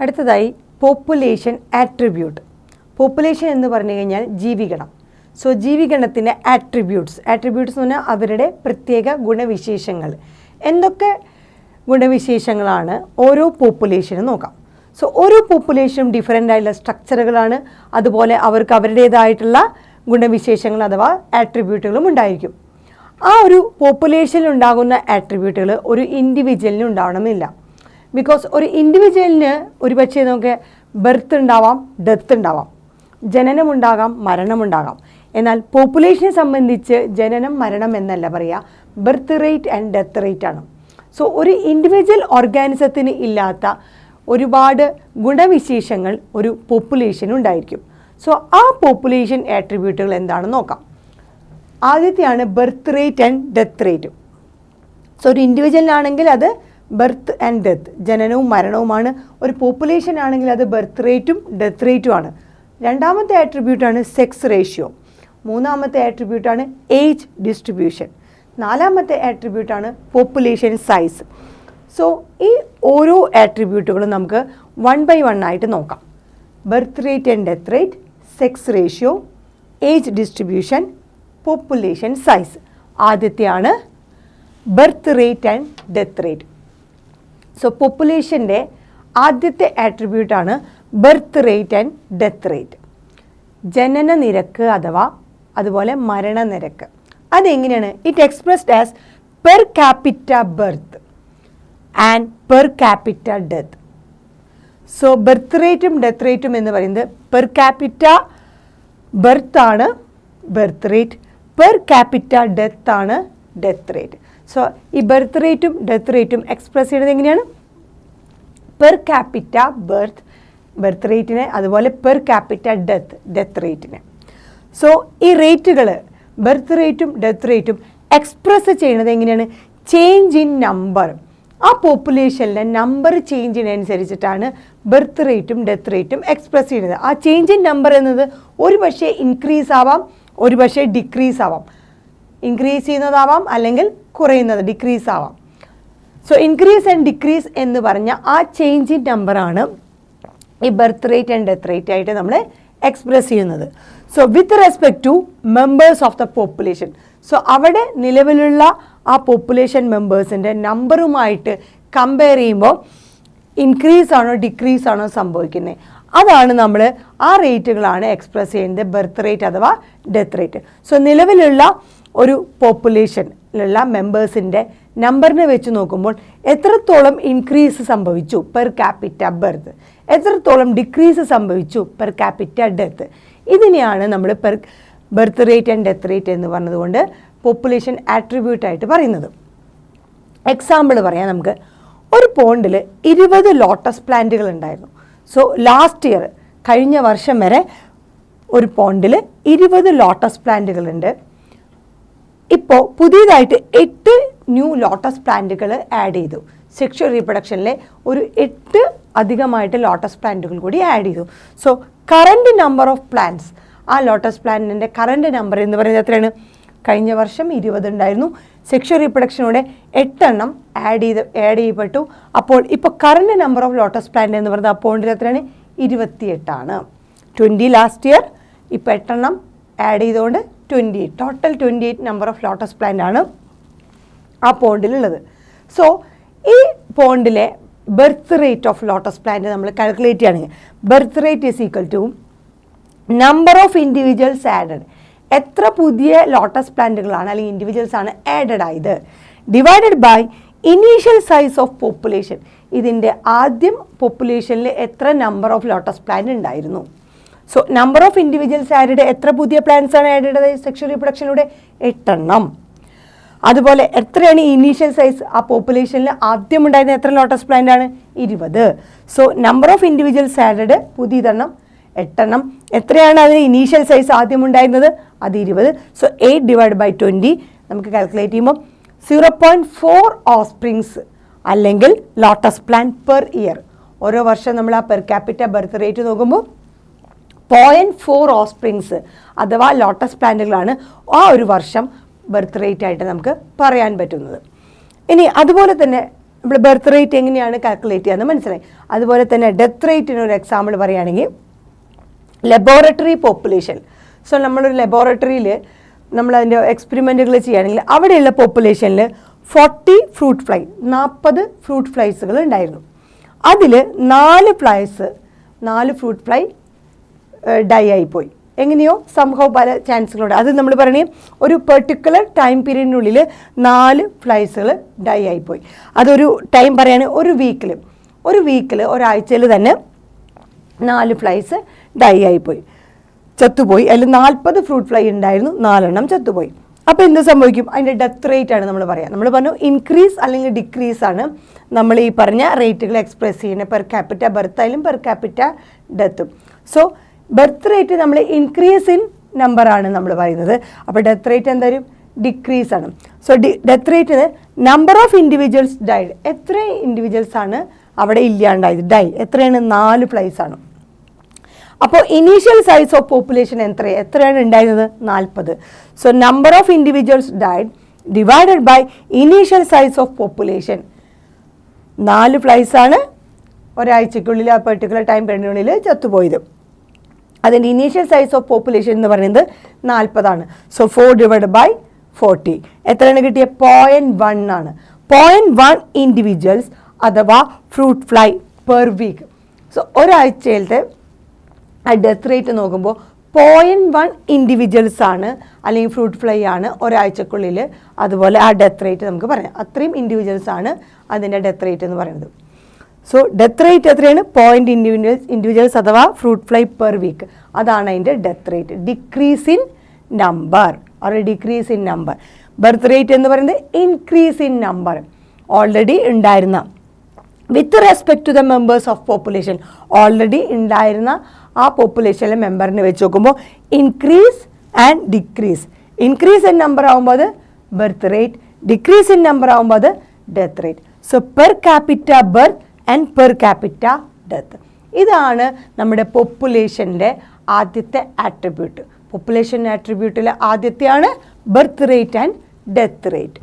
അടുത്തതായി population attribute. Population എന്ന് പറഞ്ഞു കഴിഞ്ഞാൽ ജീവിഗണം. സോ ജീവിഗണത്തിൻ്റെ ആട്രിബ്യൂട്ട്സ് എന്ന് പറഞ്ഞാൽ അവരുടെ പ്രത്യേക ഗുണവിശേഷങ്ങൾ. എന്തൊക്കെ ഗുണവിശേഷങ്ങളാണ് ഓരോ പോപ്പുലേഷനും നോക്കാം. സോ ഓരോ പോപ്പുലേഷനും ഡിഫറൻ്റ് ആയിട്ടുള്ള സ്ട്രക്ചറുകളാണ്, അതുപോലെ അവർക്ക് അവരുടേതായിട്ടുള്ള ഗുണവിശേഷങ്ങൾ അഥവാ ആട്രിബ്യൂട്ടുകളും ഉണ്ടായിരിക്കും. ആ ഒരു പോപ്പുലേഷനിൽ ഉണ്ടാകുന്ന ആട്രിബ്യൂട്ടുകൾ ഒരു ഇൻഡിവിജ്വലിന് ഉണ്ടാവണമെന്നില്ല. ബിക്കോസ് ഒരു ഇൻഡിവിജ്വലിന് ഒരുപക്ഷെ നമുക്ക് ബർത്ത് ഉണ്ടാവാം, ഡെത്ത് ഉണ്ടാവാം, ജനനമുണ്ടാകാം, മരണമുണ്ടാകാം. എന്നാൽ പോപ്പുലേഷനെ സംബന്ധിച്ച് ജനനം മരണം എന്നല്ല പറയുക, birth rate and death rate ആണ്. സോ ഒരു ഇൻഡിവിജ്വൽ ഓർഗാനിസത്തിന് ഇല്ലാത്ത ഒരുപാട് ഗുണവിശേഷങ്ങൾ ഒരു പോപ്പുലേഷന് ഉണ്ടായിരിക്കും. സോ ആ പോപ്പുലേഷൻ ആട്രിബ്യൂട്ടുകൾ എന്താണെന്ന് നോക്കാം. ആദ്യത്തെയാണ് birth rate and death rate. So ഒരു ഇൻഡിവിജ്വലിനാണെങ്കിൽ അത് ബർത്ത് ആൻഡ് ഡെത്ത്, ജനനവും മരണവുമാണ്. ഒരു പോപ്പുലേഷൻ ആണെങ്കിൽ അത് ബർത്ത് റേറ്റും ഡെത്ത് റേറ്റുമാണ്. രണ്ടാമത്തെ ആട്രിബ്യൂട്ടാണ് സെക്സ് റേഷ്യോ. മൂന്നാമത്തെ ആട്രിബ്യൂട്ടാണ് ഏജ് ഡിസ്ട്രിബ്യൂഷൻ. നാലാമത്തെ ആട്രിബ്യൂട്ടാണ് പോപ്പുലേഷൻ സൈസ്. സോ ഈ ഓരോ ആട്രിബ്യൂട്ടുകളും നമുക്ക് 1 by 1 ആയിട്ട് നോക്കാം. Birth rate and death rate, sex ratio, age distribution, population size. ആദ്യത്തെയാണ് birth rate and death rate. So പോപ്പുലേഷൻ്റെ ആദ്യത്തെ ആട്രിബ്യൂട്ടാണ് birth rate and death rate. ജനന നിരക്ക് അഥവാ അതുപോലെ മരണനിരക്ക്. അതെങ്ങനെയാണ്? It expressed as per capita birth and per capita death. So birth റേറ്റും ഡെത്ത് റേറ്റും എന്ന് പറയുന്നത് പെർ ക്യാപിറ്റ ബർത്ത് ആണ് birth rate, per capita death ആണ് ഡെത്ത് റേറ്റ്. സോ ഈ ബർത്ത് റേറ്റും ഡെത്ത് റേറ്റും എക്സ്പ്രസ് ചെയ്യുന്നത് എങ്ങനെയാണ്? പെർ ക്യാപിറ്റ ബർത്ത് റേറ്റിനെ, അതുപോലെ പെർ ക്യാപിറ്റ ഡെത്ത് റേറ്റിനെ. സോ ഈ റേറ്റുകൾ ബർത്ത് റേറ്റും ഡെത്ത് റേറ്റും എക്സ്പ്രസ് ചെയ്യുന്നത് എങ്ങനെയാണ്? Change in number. ആ പോപ്പുലേഷനിലെ നമ്പർ ചേഞ്ചിനനുസരിച്ചിട്ടാണ് ബർത്ത് റേറ്റും ഡെത്ത് റേറ്റും എക്സ്പ്രസ് ചെയ്യുന്നത്. ആ ചേഞ്ച് ഇൻ നമ്പർ എന്നത് ഒരു പക്ഷേ ഇൻക്രീസ് ആവാം, ഒരു പക്ഷേ ഡിക്രീസ് ആവാം. ഇൻക്രീസ് ചെയ്യുന്നതാവാം, അല്ലെങ്കിൽ കുറയുന്നത് ഡിക്രീസ് ആവാം. സോ ഇൻക്രീസ് ആൻഡ് ഡിക്രീസ് എന്ന് പറഞ്ഞ ആ ചേഞ്ച് ഇൻ നമ്പറാണ് ഈ birth rate and death rate ആയിട്ട് നമ്മൾ എക്സ്പ്രസ് ചെയ്യുന്നത്. So with respect to members of the population. So അവിടെ നിലവിലുള്ള ആ പോപ്പുലേഷൻ മെമ്പേഴ്സിൻ്റെ നമ്പറുമായിട്ട് കമ്പയർ ചെയ്യുമ്പോൾ ഇൻക്രീസ് ആണോ ഡിക്രീസ് ആണോ സംഭവിക്കുന്നത്, അതാണ് നമ്മൾ ആ റേറ്റുകളാണ് എക്സ്പ്രസ് ചെയ്യുന്നത് ബർത്ത് റേറ്റ് അഥവാ ഡെത്ത് റേറ്റ്. സോ നിലവിലുള്ള ഒരു പോപ്പുലേഷനിലുള്ള മെമ്പേഴ്സിൻ്റെ നമ്പറിനെ വെച്ച് നോക്കുമ്പോൾ എത്രത്തോളം ഇൻക്രീസ് സംഭവിച്ചു പെർ ക്യാപിറ്റ ബർത്ത്, എത്രത്തോളം ഡിക്രീസ് സംഭവിച്ചു പെർ ക്യാപിറ്റ ഡെത്ത്, ഇതിനെയാണ് നമ്മൾ birth rate and death rate എന്ന് പറഞ്ഞതുകൊണ്ട് പോപ്പുലേഷൻ ആട്രിബ്യൂട്ടായിട്ട് പറയുന്നത്. എക്സാമ്പിൾ പറയാം നമുക്ക്. ഒരു പോണ്ടിൽ 20 ലോട്ടസ് പ്ലാന്റുകൾ ഉണ്ടായിരുന്നു. സോ ലാസ്റ്റ് ഇയർ, കഴിഞ്ഞ വർഷം വരെ ഒരു പോണ്ടിൽ 20 ലോട്ടസ് പ്ലാന്റുകളുണ്ട്. ഇപ്പോൾ പുതിയതായിട്ട് 8 ന്യൂ ലോട്ടസ് പ്ലാന്റുകൾ ആഡ് ചെയ്തു. സെക്ഷൽ റീപ്രൊഡക്ഷനിലെ ഒരു 8 അധികമായിട്ട് ലോട്ടസ് പ്ലാന്റുകൾ കൂടി ആഡ് ചെയ്തു. So current number of plants, ആ ലോട്ടസ് പ്ലാന്റിൻ്റെ കറൻറ്റ് നമ്പർ എന്ന് പറയുന്നത് എത്രയാണ്? കഴിഞ്ഞ വർഷം 20 ഉണ്ടായിരുന്നു. സെക്ഷൽ റീപ്രൊഡക്ഷനോടെ 8 എണ്ണം ആഡ് ചെയ്യപ്പെട്ടു. അപ്പോൾ ഇപ്പോൾ current number of lotus plant എന്ന് പറയുന്നത് ആ പോണ്ടിൽ എത്രയാണ്? 28 ആണ്. 20 ലാസ്റ്റ് ഇയർ, ഇപ്പോൾ 8 എണ്ണം ആഡ് ചെയ്തുകൊണ്ട് 28, total 28 number of lotus plant ആണ് ആ പോണ്ടിലുള്ളത്. സോ ഈ പോണ്ടിലെ birth rate of lotus plant നമ്മൾ കാൽക്കുലേറ്റ് ചെയ്യുകയാണെങ്കിൽ birth rate is equal to number of individuals added, എത്ര പുതിയ ലോട്ടസ് പ്ലാന്റുകളാണ് അല്ലെങ്കിൽ ഇൻഡിവിജ്വൽസ് ആണ് ആഡഡ് ആയത്, divided by initial size of population, ഇതിൻ്റെ ആദ്യം പോപ്പുലേഷനിൽ എത്ര നമ്പർ ഓഫ് ലോട്ടസ് പ്ലാന്റ് ഉണ്ടായിരുന്നു. So number of individuals added, എത്ര പുതിയ പ്ലാന്റ്സ് ആണ് ആഡഡ് ആയത് സെക്ഷൽ റീപ്രൊഡക്ഷനിലൂടെ? 8 എണ്ണം. അതുപോലെ എത്രയാണ് ഇനീഷ്യൽ സൈസ്? ആ പോപ്പുലേഷനിൽ ആദ്യം ഉണ്ടായിരുന്ന എത്ര ലോട്ടസ് പ്ലാന്റ് ആണ്? 20. So number of individuals added പുതിയതെണ്ണം 8 എണ്ണം. എത്രയാണ് അതിന് ഇനീഷ്യൽ സൈസ് ആദ്യം ഉണ്ടായിരുന്നത്? അത് 20. സോ 8 ഡിവൈഡ് ബൈ 20 നമുക്ക് കാൽക്കുലേറ്റ് ചെയ്യുമ്പോൾ 0.4 ഓഫ്സ്പ്രിങ്സ് അല്ലെങ്കിൽ ലോട്ടസ് പ്ലാന്റ് പെർ ഇയർ. ഓരോ വർഷം നമ്മൾ ആ പെർ ക്യാപിറ്റ ബർത്ത് റേറ്റ് നോക്കുമ്പോൾ 0.4 ഓഫ്സ്പ്രിങ്സ് അഥവാ ലോട്ടസ് പ്ലാന്റുകളാണ് ആ ഒരു വർഷം ബർത്ത് റേറ്റ് ആയിട്ട് നമുക്ക് പറയാൻ പറ്റുന്നത്. ഇനി അതുപോലെ തന്നെ നമ്മൾ ബർത്ത് റേറ്റ് എങ്ങനെയാണ് കാൽക്കുലേറ്റ് ചെയ്യാമെന്ന് മനസ്സിലായി. അതുപോലെ തന്നെ ഡെത്ത് റേറ്റിന് ഒരു എക്സാമ്പിൾ പറയുകയാണെങ്കിൽ ലബോറട്ടറി പോപ്പുലേഷൻ. സോ നമ്മളൊരു ലബോറട്ടറിയിൽ നമ്മളതിൻ്റെ എക്സ്പെരിമെൻറ്റുകൾ ചെയ്യുകയാണെങ്കിൽ അവിടെയുള്ള പോപ്പുലേഷനിൽ 40 ഫ്രൂട്ട് ഫ്ലൈ 40 ഫ്രൂട്ട് ഫ്ലൈസുകൾ ഉണ്ടായിരുന്നു. അതിൽ 4 ഫ്രൂട്ട് ഫ്ലൈ ഡൈ ആയിപ്പോയി. എങ്ങനെയോ സംഭവം പല ചാൻസുകളുണ്ട്. അത് നമ്മൾ പറയണേ ഒരു പെർട്ടിക്കുലർ ടൈം പീരീഡിനുള്ളിൽ 4 ഫ്ലൈസുകൾ ഡൈ ആയിപ്പോയി. അതൊരു ടൈം പറയുകയാണെങ്കിൽ ഒരു വീക്കിൽ ഒരാഴ്ചയിൽ തന്നെ 4 ഫ്ലൈസ് ഡൈ ആയിപ്പോയി, ചത്തുപോയി. അതിൽ 40 ഫ്രൂട്ട് ഫ്ലൈ ഉണ്ടായിരുന്നു, 4 എണ്ണം ചത്തുപോയി. അപ്പോൾ എന്ത് സംഭവിക്കും? അതിൻ്റെ ഡെത്ത് റേറ്റ് ആണ് നമ്മൾ പറയുക. നമ്മൾ പറഞ്ഞു ഇൻക്രീസ് അല്ലെങ്കിൽ ഡിക്രീസ് ആണ് നമ്മൾ ഈ പറഞ്ഞ റേറ്റുകൾ എക്സ്പ്രസ് ചെയ്യുന്നത്. പെർ ക്യാപിറ്റ ബർത്ത് ആയാലും പെർ ക്യാപിറ്റ ഡെത്തും. സോ ബർത്ത് റേറ്റ് നമ്മൾ ഇൻക്രീസ് ഇൻ നമ്പറാണ് നമ്മൾ പറയുന്നത്. അപ്പോൾ ഡെത്ത് റേറ്റ് എന്തായാലും ഡിക്രീസ് ആണ്. So death rate number of individuals died, എത്ര ഇൻഡിവിജ്വൽസ് ആണ് അവിടെ ഇല്ലാണ്ടായത്, ഡൈ എത്രയാണ്? 4 ഫ്ലൈസ് ആണ്. അപ്പോൾ ഇനീഷ്യൽ സൈസ് ഓഫ് പോപ്പുലേഷൻ എത്രയാണ് ഉണ്ടായിരുന്നത്? 40. So number of individuals died divided by initial size of population. 4 flies ആണ് ഒരാഴ്ചക്കുള്ളിൽ ആ പെർട്ടിക്കുലർ ടൈം പീരീഡിനുള്ളിൽ ചത്തുപോയത്. അതിൻ്റെ ഇനീഷ്യൽ സൈസ് ഓഫ് പോപ്പുലേഷൻ എന്ന് പറയുന്നത് 40 ആണ്. സോ 4 ഡിവൈഡ് ബൈ 40 എത്രയാണ് കിട്ടിയത്? 0.1 ആണ്. 0.1 ഇൻഡിവിജ്വൽസ് അഥവാ fruit fly per week. So ഒരാഴ്ചയിലത്തെ ആ ഡെത്ത് റേറ്റ് നോക്കുമ്പോൾ 0.1 ഇൻഡിവിജ്വൽസ് ആണ് അല്ലെങ്കിൽ ഫ്രൂട്ട് ഫ്ലൈ ആണ് ഒരാഴ്ചക്കുള്ളിൽ. അതുപോലെ ആ ഡെത്ത് റേറ്റ് നമുക്ക് പറയാം. അത്രയും ഇൻഡിവിജ്വൽസ് ആണ് അതിൻ്റെ ഡെത്ത് റേറ്റ് എന്ന് പറയുന്നത്. സോ ഡെത്ത് റേറ്റ് എത്രയാണ്? 0.1 ഇൻഡിവിജ്വൽസ് അഥവാ ഫ്രൂട്ട് ഫ്ലൈ പെർ വീക്ക്. അതാണ് അതിൻ്റെ death rate. Decrease in number or decrease in number. Birth rate എന്ന് പറയുന്നത് ഇൻക്രീസ് ഇൻ നമ്പർ, ഓൾറെഡി ഉണ്ടായിരുന്ന with respect to the members of population. Already ഉണ്ടായിരുന്ന ആ പോപ്പുലേഷനിലെ മെമ്പറിനെ വെച്ച് നോക്കുമ്പോൾ increase and decrease. Increase in number ആകുമ്പോൾ അത് birth rate, decrease in number ആകുമ്പോൾ അത് death rate. So per capita birth and per capita death. ഇതാണ് നമ്മുടെ പോപ്പുലേഷൻ്റെ ആദ്യത്തെ ആട്രിബ്യൂട്ട്. പോപ്പുലേഷൻ ആട്രിബ്യൂട്ടിലെ ആദ്യത്തെയാണ് birth rate and death rate.